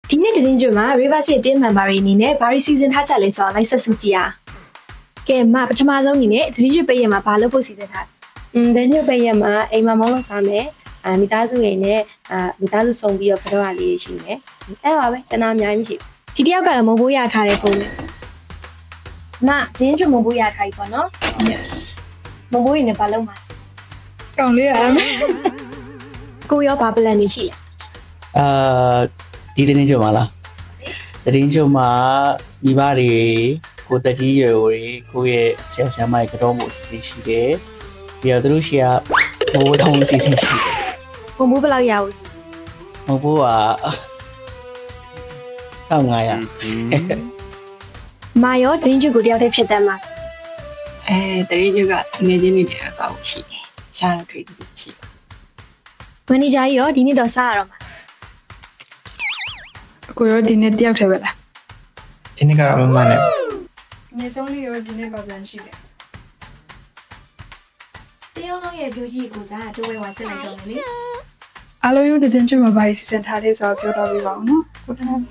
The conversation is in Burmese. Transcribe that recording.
ဒီနေ့တင်းကျွန်းမှာ River City Team Member တွေအနေနဲ့ဘာတွေစီစဉ်ထားကြလဲဆိုတော့လိုက်ဆက်စုကြည့်အောင်ကဲမပထမဆုံးအနေနဲ့တင်းကျွန်းပေးရမှာဘာလို့ဖို့စီစဉ်ထားလဲ တင်းကျွတ်ပိတ်ရက်မှာအိမ်မှာမောင်းလို့စားမယ်မိသားစုရဲ့နဲ့မိသားစုစုံပြီးတော့ဖတော်ရလေးရှိမယ်အဲ့ပါပဲကျွန်တော်အများကြီးမရှိ ဒီတယောက်ကတော့မဟုတ်ရထားတဲ့ပုံနဲ့မတင်းကျွန်းမဟုတ်ရထားပြီပေါ့နော် Yes မဟုတ်ရနဲ့ဘာလုပ်မှာ ကောင်းလေးရမယ် ကိုရောဘာပလန်တွေရှိလဲ ဒီတင်းကြုံပါလားတင်းကြုံမှာမိဘတွေကိုတကြီးရွယ်တွေကိုရဲ့ဆရာဆရာမရဲ့ကတော့မှုအစီရှိတယ်ပြီးတော့သူတို့ရှိကဘိုးထောင်အစီရှိတယ် ဘုံဘူးဘယ်လောက်ရအောင် မဘိုးက1500 မရောတင်းကျွန်းကိုတယောက်တည်းဖြစ်တယ်မှာ တရေကျကငွေချင်းနေတယ်ကောက်ရှိတယ်ရှားတော့တွေ့တယ်ရှိပါ မန်နေဂျာကြီးရောဒီနေ့တော့စားရတော့မှာ ကိုရောဒီနေ့တယောက်ထဲပဲလား ဒီနေ့ကတော့မမနဲ့ ငွေဆုံးလေးရောဒီနေ့ပါပြန်ရှိတယ် တယောက်လုံးရဲ့ view ကြီးကိုစားတိုးဝဲဝါချက်လိုက်တော့မယ်လေ အားလုံးရောတင်းကျွတ်မှာဘာစီစဉ်ထားလဲဆိုတော့ပြောတော့ပြပါအောင်နော်ကိုတန်း